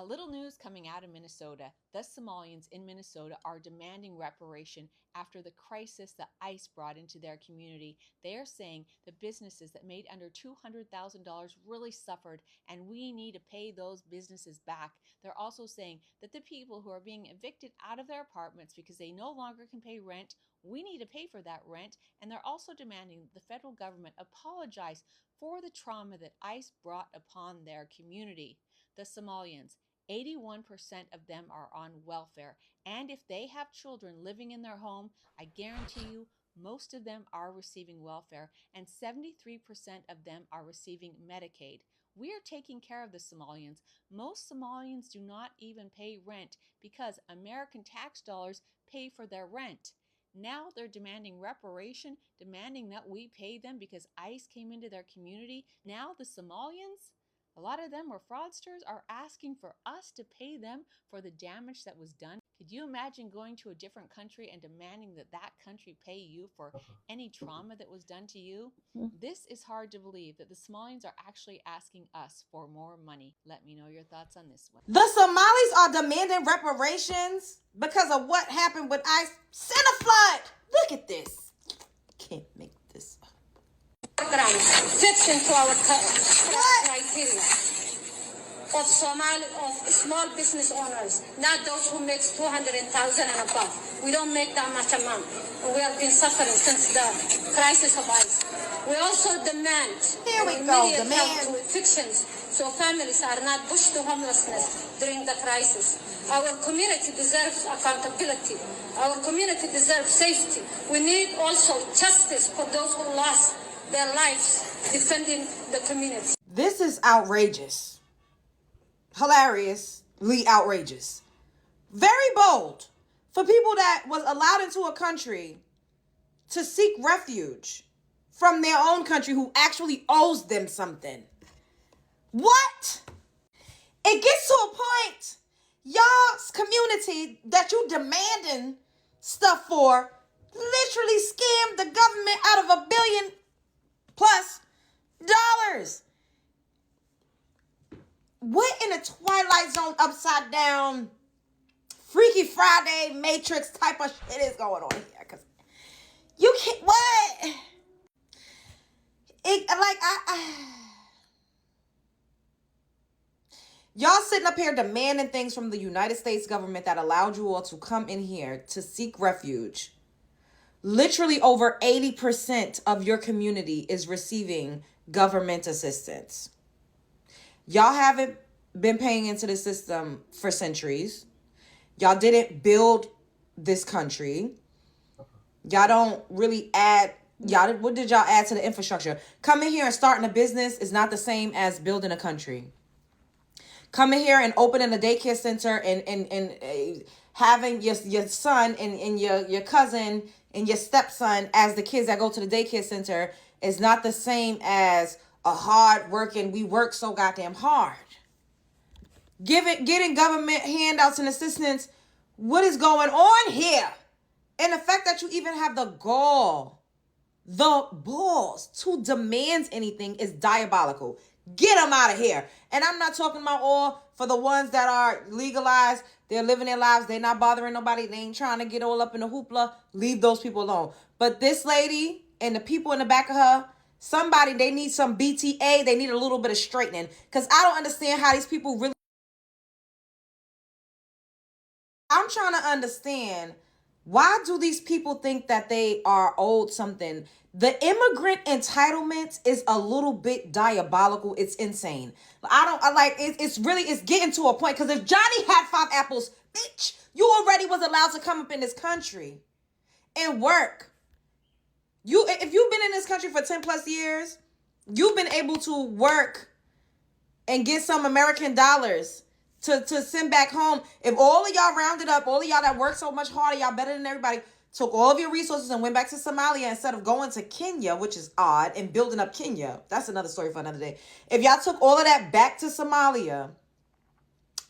A little news coming out of Minnesota. The Somalians in Minnesota are demanding reparation after the crisis that ICE brought into their community. They are saying the businesses that made under $200,000 really suffered, and we need to pay those businesses back. They're also saying that the people who are being evicted out of their apartments because they no longer can pay rent, we need to pay for that rent. And they're also demanding the federal government apologize for the trauma that ICE brought upon their community. The Somalians, 81% of them are on welfare. And if they have children living in their home, I guarantee you most of them are receiving welfare, and 73% of them are receiving Medicaid. We are taking care of the Somalians. Most Somalians do not even pay rent because American tax dollars pay for their rent. Now they're demanding reparation, demanding that we pay them because ICE came into their community. Now the Somalians, a lot of them were fraudsters, are asking for us to pay them for the damage that was done. Could you imagine going to a different country and demanding that that country pay you for any trauma that was done to you? This is hard to believe that the Somalians are actually asking us for more money. Let me know your thoughts on this one. The Somalis are demanding reparations because of what happened with ICE. Send a flood. Look at this. Can't make this up. Fits into our criteria of small business owners, not those who make 200,000 and above. We don't make that much amount. We have been suffering since the crisis of ICE. We also demand immediate help to evictions so families are not pushed to homelessness during the crisis. Our community deserves accountability. Our community deserves safety. We need also justice for those who lost their lives defending the community. This is outrageous. Hilariously outrageous. Very bold for people that was allowed into a country to seek refuge from their own country who actually owes them something. What? It gets to a point, y'all's community that you demanding stuff for literally scammed the government out of $1 billion+ dollars. What in the Twilight Zone upside down Freaky Friday Matrix type of shit is going on here? Cause you can't, what? Y'all sitting up here demanding things from the United States government that allowed you all to come in here to seek refuge. Literally over 80% of your community is receiving government assistance. Y'all haven't been paying into the system for centuries. Y'all didn't build this country. Y'all don't really add, what did y'all add to the infrastructure? Coming here and starting a business is not the same as building a country. Coming here and opening a daycare center and having your son and your cousin and your stepson as the kids that go to the daycare center is not the same as a hard working, we work so goddamn hard. Getting government handouts and assistance. What is going on here? And the fact that you even have the balls to demand anything is diabolical. Get them out of here. And I'm not talking about all for the ones that are legalized. They're living their lives. They're not bothering nobody. They ain't trying to get all up in the hoopla. Leave those people alone. But this lady and the people in the back of her, somebody, they need some BTA. They need a little bit of straightening. Because I don't understand how these people really... I'm trying to understand, why do these people think that they are owed something? The immigrant entitlement is a little bit diabolical. It's insane. It's getting to a point. Because if Johnny had 5 apples, bitch, you already was allowed to come up in this country and work. If you've been in this country for 10+ years, you've been able to work and get some American dollars to send back home. If all of y'all rounded up, all of y'all that work so much harder, y'all better than everybody, took all of your resources and went back to Somalia instead of going to Kenya, which is odd, and building up Kenya. That's another story for another day. If y'all took all of that back to Somalia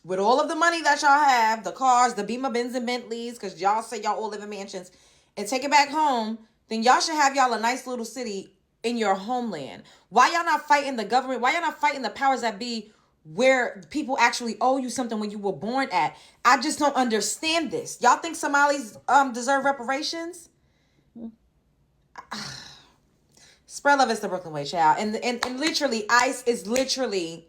with all of the money that y'all have, the cars, the Beamer, Benz, and Bentleys, because y'all say y'all all live in mansions, and take it back home, then y'all should have y'all a nice little city in your homeland. Why y'all not fighting the government? Why y'all not fighting the powers that be where people actually owe you something when you were born at. I just don't understand this. Y'all think Somalis deserve reparations? Spread love is the Brooklyn way, child. And literally, ICE is literally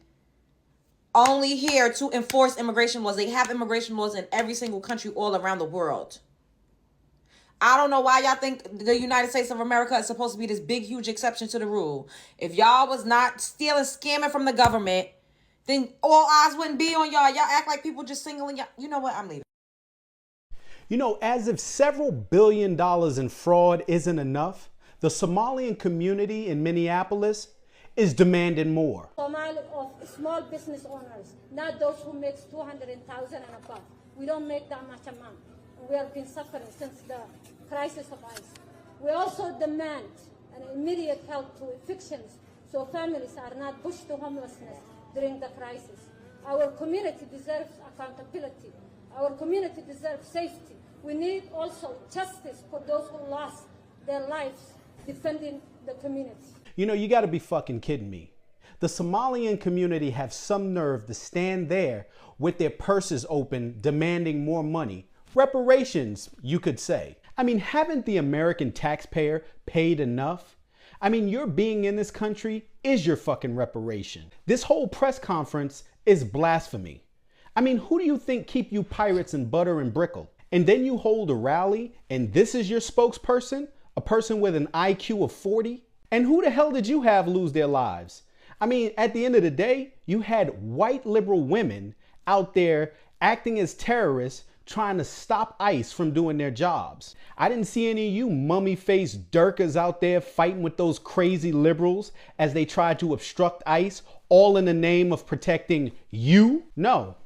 only here to enforce immigration laws. They have immigration laws in every single country all around the world. I don't know why y'all think the United States of America is supposed to be this big, huge exception to the rule. If y'all was not stealing, scamming from the government, then all eyes wouldn't be on y'all. Y'all act like people just singling y'all. You know what? I'm leaving. You know, as if several $billion in fraud isn't enough, the Somalian community in Minneapolis is demanding more. Somali of small business owners, not those who make 200,000 and above. We don't make that much amount. We have been suffering since the crisis of ICE. We also demand an immediate help to evictions so families are not pushed to homelessness during the crisis. Our community deserves accountability. Our community deserves safety. We need also justice for those who lost their lives defending the community. You know, you gotta be fucking kidding me. The Somalian community have some nerve to stand there with their purses open demanding more money. Reparations, you could say. I mean, haven't the American taxpayer paid enough? I mean, your being in this country is your fucking reparation. This whole press conference is blasphemy. I mean, who do you think keep you pirates in butter and brickle? And then you hold a rally and this is your spokesperson? A person with an IQ of 40? And who the hell did you have lose their lives? I mean, at the end of the day, you had white liberal women out there acting as terrorists trying to stop ICE from doing their jobs. I didn't see any of you mummy-faced Durkas out there fighting with those crazy liberals as they tried to obstruct ICE, all in the name of protecting you. No.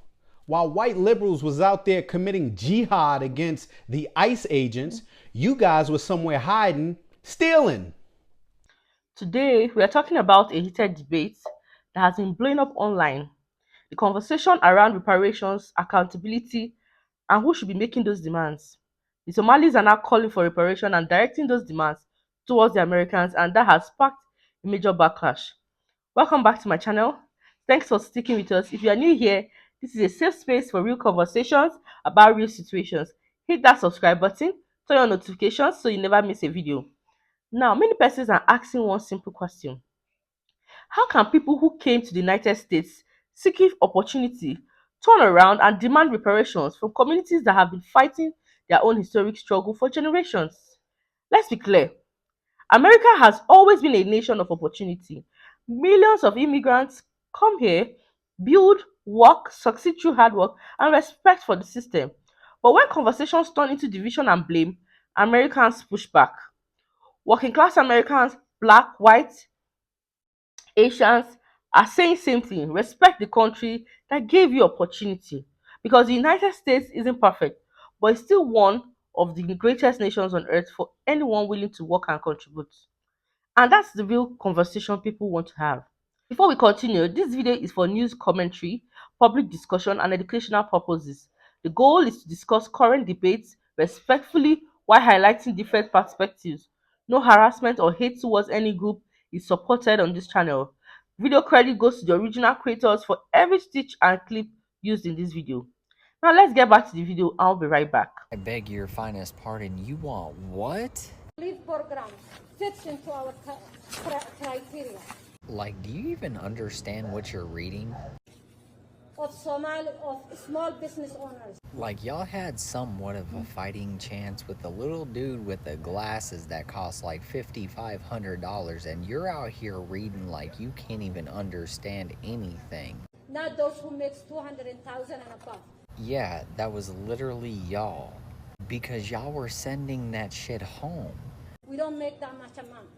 While white liberals was out there committing jihad against the ICE agents, you guys were somewhere hiding, stealing. Today, we are talking about a heated debate that has been blowing up online. The conversation around reparations, accountability, and who should be making those demands. The Somalis are now calling for reparation and directing those demands towards the Americans, and that has sparked a major backlash. Welcome back to my channel. Thanks for sticking with us. If you are new here, this is a safe space for real conversations about real situations. Hit that subscribe button, turn on notifications so you never miss a video. Now, many persons are asking one simple question. How can people who came to the United States seeking opportunity turn around and demand reparations from communities that have been fighting their own historic struggle for generations? Let's be clear. America has always been a nation of opportunity. Millions of immigrants come here, build, work, succeed through hard work, and respect for the system. But when conversations turn into division and blame, Americans push back. Working class Americans, black, white, Asians are saying same thing. Respect the country that gave you opportunity. Because the United States isn't perfect, but it's still one of the greatest nations on earth for anyone willing to work and contribute. And that's the real conversation people want to have. Before we continue, this video is for news commentary, public discussion, and educational purposes. The goal is to discuss current debates respectfully while highlighting different perspectives. No harassment or hate towards any group is supported on this channel. Video credit goes to the original creators for every stitch and clip used in this video. Now let's get back to the video. I'll be right back. I beg your finest pardon, you want what? Leave programs fits into our criteria Like, do you even understand what you're reading? of small business owners. Like, y'all had somewhat of a fighting chance with the little dude with the glasses that cost like $5,500, and you're out here reading like you can't even understand anything. Not those who make 200,000 and above. Yeah, that was literally y'all. Because y'all were sending that shit home. We don't make that much amount.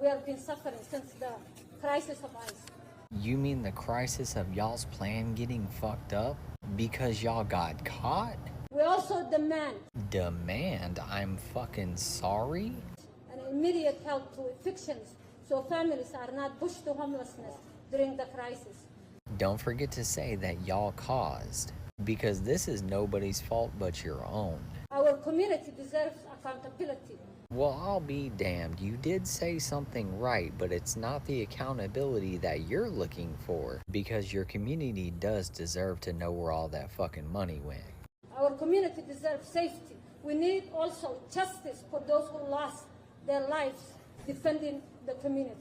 We have been suffering since the crisis of ICE. You mean the crisis of y'all's plan getting fucked up? Because y'all got caught? We also demand Demand? I'm fucking sorry? an immediate help to evictions so families are not pushed to homelessness during the crisis. Don't forget to say that y'all caused. Because this is nobody's fault but your own. Our community deserves accountability. Well, I'll be damned. You did say something right, but it's not the accountability that you're looking for, because your community does deserve to know where all that fucking money went. Our community deserves safety. We need also justice for those who lost their lives defending the community.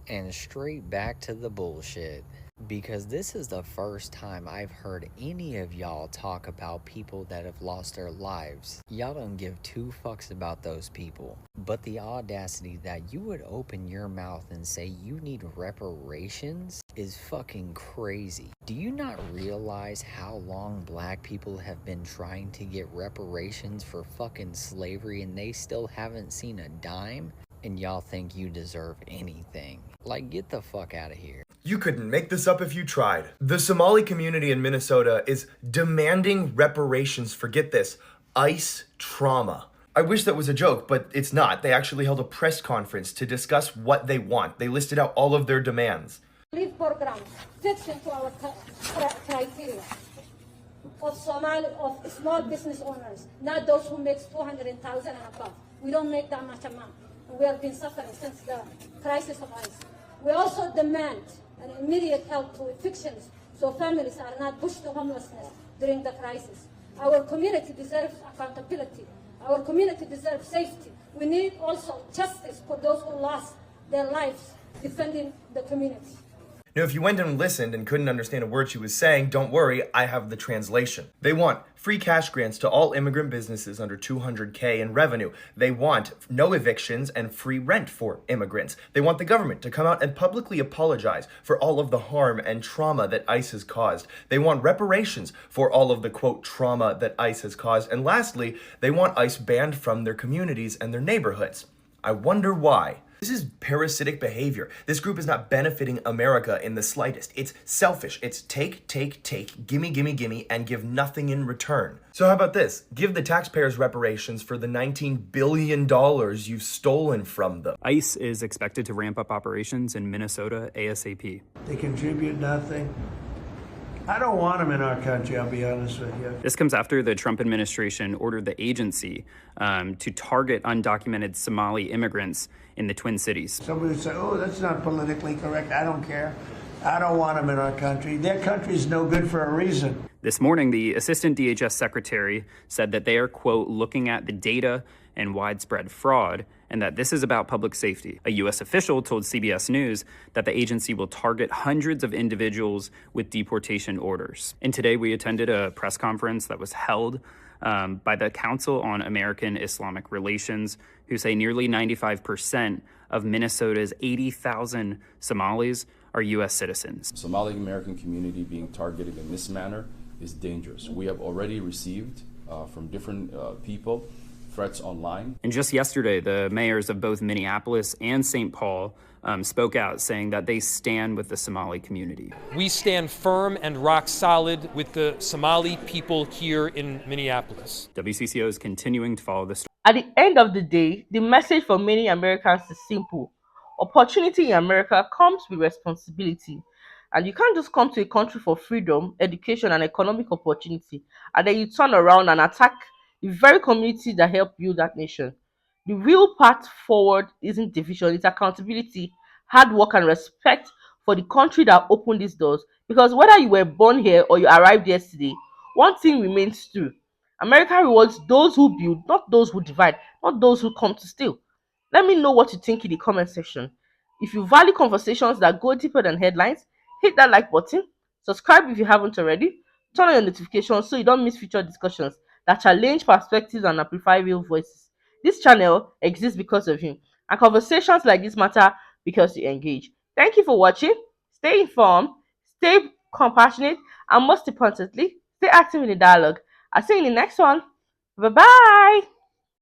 And straight back to the bullshit. Because this is the first time I've heard any of y'all talk about people that have lost their lives. Y'all don't give two fucks about those people. But the audacity that you would open your mouth and say you need reparations is fucking crazy. Do you not realize how long black people have been trying to get reparations for fucking slavery and they still haven't seen a dime? And y'all think you deserve anything. Like, get the fuck out of here. You couldn't make this up if you tried. The Somali community in Minnesota is demanding reparations for, get this, ICE trauma. I wish that was a joke, but it's not. They actually held a press conference to discuss what they want. They listed out all of their demands. Relief programs fits into our criteria of small business owners, not those who make 200,000 and above. We don't make that much amount. We have been suffering since the crisis of ICE. We also demand an immediate help to evictions so families are not pushed to homelessness during the crisis. Our community deserves accountability. Our community deserves safety. We need also justice for those who lost their lives defending the community. Now, if you went and listened and couldn't understand a word she was saying, don't worry, I have the translation. They want free cash grants to all immigrant businesses under $200K in revenue. They want no evictions and free rent for immigrants. They want the government to come out and publicly apologize for all of the harm and trauma that ICE has caused. They want reparations for all of the, quote, trauma that ICE has caused. And lastly, they want ICE banned from their communities and their neighborhoods. I wonder why. This is parasitic behavior. This group is not benefiting America in the slightest. It's selfish. It's take, gimme, gimme, gimme, and give nothing in return. So how about this? Give the taxpayers reparations for the $19 billion you've stolen from them. ICE is expected to ramp up operations in Minnesota ASAP. They contribute nothing. I don't want them in our country, I'll be honest with you. This comes after the Trump administration ordered the agency to target undocumented Somali immigrants in the Twin Cities. Somebody would say, oh, that's not politically correct. I don't care. I don't want them in our country. Their country's no good for a reason. This morning, the assistant DHS secretary said that they are, quote, looking at the data and widespread fraud, and that this is about public safety. A U.S. official told CBS News that the agency will target hundreds of individuals with deportation orders. And today we attended a press conference that was held by the Council on American Islamic Relations, who say nearly 95% of Minnesota's 80,000 Somalis are U.S. citizens. Somali American community being targeted in this manner is dangerous. We have already received from different people threats online. And just yesterday, the mayors of both Minneapolis and St. Paul spoke out saying that they stand with the Somali community. We stand firm and rock solid with the Somali people here in Minneapolis. WCCO is continuing to follow this story. At the end of the day, the message for many Americans is simple. Opportunity in America comes with responsibility. And you can't just come to a country for freedom, education, and economic opportunity, and then you turn around and attack the very community that helped build that nation. The real path forward isn't division, it's accountability, hard work, and respect for the country that opened these doors. Because whether you were born here or you arrived yesterday, one thing remains true. America rewards those who build, not those who divide, not those who come to steal. Let me know what you think in the comment section. If you value conversations that go deeper than headlines, hit that like button, subscribe if you haven't already, turn on your notifications so you don't miss future discussions that challenge perspectives and amplify real voices. This channel exists because of you, and conversations like this matter because you engage. Thank you for watching. Stay informed, stay compassionate, and most importantly, stay active in the dialogue. I'll see you in the next one. Bye-bye.